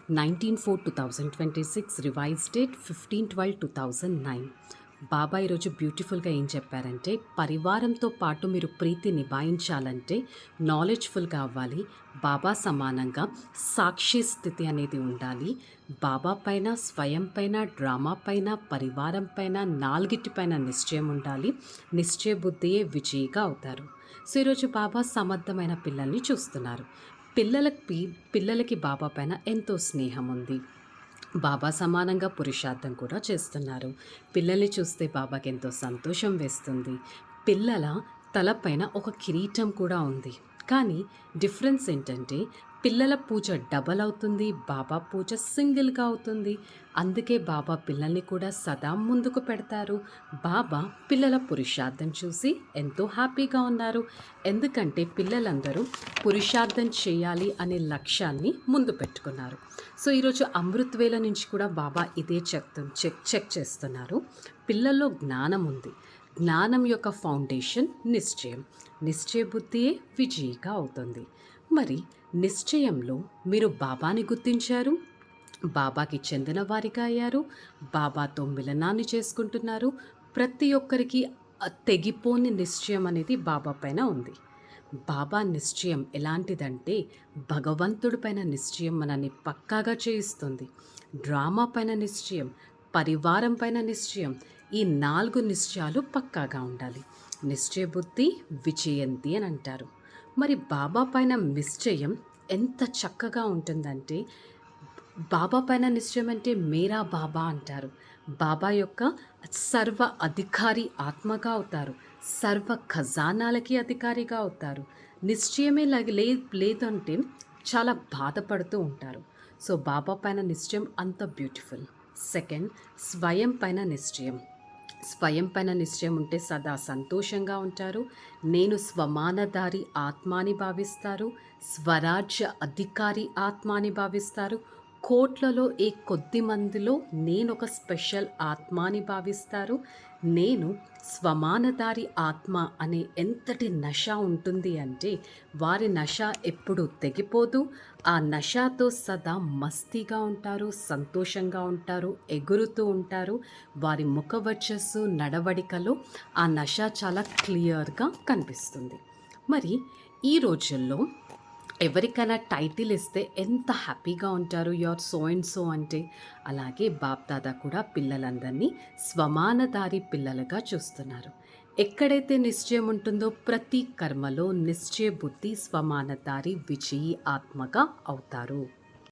19/4/2026 revise date 15/12/2009. బాబా ఈరోజు బ్యూటిఫుల్గా ఏం చెప్పారంటే, పరివారంతో పాటు మీరు ప్రీతి నిభాయించాలంటే నాలెడ్జ్ఫుల్గా అవ్వాలి. బాబా సమానంగా సాక్షి స్థితి అనేది ఉండాలి. బాబా పైన, స్వయం పైన, డ్రామా పైన, పరివారం పైన, నాలుగిటిపైన నిశ్చయం ఉండాలి. నిశ్చయ బుద్ధియే విజయిగా అవుతారు. సో ఈరోజు బాబా సమర్థమైన పిల్లల్ని చూస్తున్నారు. పిల్లలకి బాబా పైన ఎంతో స్నేహం ఉంది. బాబా సమానంగా పురుషార్థం కూడా చేస్తున్నారు. పిల్లల్ని చూస్తే బాబాకి ఎంతో సంతోషం వేస్తుంది. పిల్లల తలపైన ఒక కిరీటం కూడా ఉంది. కానీ డిఫరెన్స్ ఏంటంటే, పిల్లల పూజ డబల్ అవుతుంది, బాబా పూజ సింగిల్గా అవుతుంది. అందుకే బాబా పిల్లల్ని కూడా సదా ముందుకు పెడతారు. బాబా పిల్లల పురుషార్థం చూసి ఎంతో హ్యాపీగా ఉన్నారు. ఎందుకంటే పిల్లలందరూ పురుషార్థం చేయాలి అనే లక్ష్యాన్ని ముందు పెట్టుకున్నారు. సో ఈరోజు అమృత్ వేళ నుంచి కూడా బాబా ఇదే చెక్ చేస్తున్నారు. పిల్లల్లో జ్ఞానం ఉంది. జ్ఞానం యొక్క ఫౌండేషన్ నిశ్చయం. నిశ్చయ బుద్ధియే విజయిగా అవుతుంది. మరి నిశ్చయంలో మీరు బాబాని గుర్తించారు, బాబాకి చెందిన వారిగా అయ్యారు, బాబాతో మిలనాన్ని చేసుకుంటున్నారు. ప్రతి ఒక్కరికి తెగిపోని నిశ్చయం అనేది బాబా పైన ఉంది. బాబా నిశ్చయం ఎలాంటిదంటే, భగవంతుడి పైన నిశ్చయం మనల్ని పక్కాగా చేయిస్తుంది. డ్రామా పైన నిశ్చయం, పరివారం పైన నిశ్చయం, ఈ 4 నిశ్చయాలు పక్కాగా ఉండాలి. నిశ్చయ బుద్ధి విజయంతి అని అంటారు. మరి బాబా పైన నిశ్చయం ఎంత చక్కగా ఉంటుందంటే, బాబా పైన నిశ్చయం అంటే మేరా బాబా అంటారు. బాబా యొక్క సర్వ అధికారి ఆత్మగా అవుతారు. సర్వ ఖజానాలకి అధికారిగా అవుతారు. నిశ్చయమే లేదంటే చాలా బాధపడుతూ ఉంటారు. సో బాబా పైన నిశ్చయం అంత బ్యూటిఫుల్. సెకండ్, స్వయం పైన నిశ్చయం. స్వయం పైన నిశ్చయం ఉంటే సదా సంతోషంగా ఉంటారు. నేను స్వమానధారి ఆత్మాని భావిస్తారు. స్వరాజ్య అధికారి ఆత్మాని భావిస్తారు. కోట్లలో ఏ కొద్ది మందిలో నేను ఒక స్పెషల్ ఆత్మాని భావిస్తారు. నేను స్వమానధారి ఆత్మ అనే ఎంతటి నష ఉంటుంది అంటే, వారి నష ఎప్పుడు తెగిపోదు. ఆ నషతో సదా మస్తీగా ఉంటారు, సంతోషంగా ఉంటారు, ఎగురుతూ ఉంటారు. వారి ముఖవచ్చస్సు, నడవడికలో ఆ నష చాలా క్లియర్గా కనిపిస్తుంది. మరి ఈ రోజుల్లో ఎవరికైనా టైటిల్ ఇస్తే ఎంత హ్యాపీగా ఉంటారు, యువర్ సో అండ్ సో అంటే. అలాగే బాప్ దాదా కూడా పిల్లలందరినీ స్వమానధారి పిల్లలుగా చూస్తున్నారు. ఎక్కడైతే నిశ్చయం ఉంటుందో ప్రతి కర్మలో నిశ్చయ బుద్ధి స్వమానధారి విజయీ ఆత్మగా అవుతారు.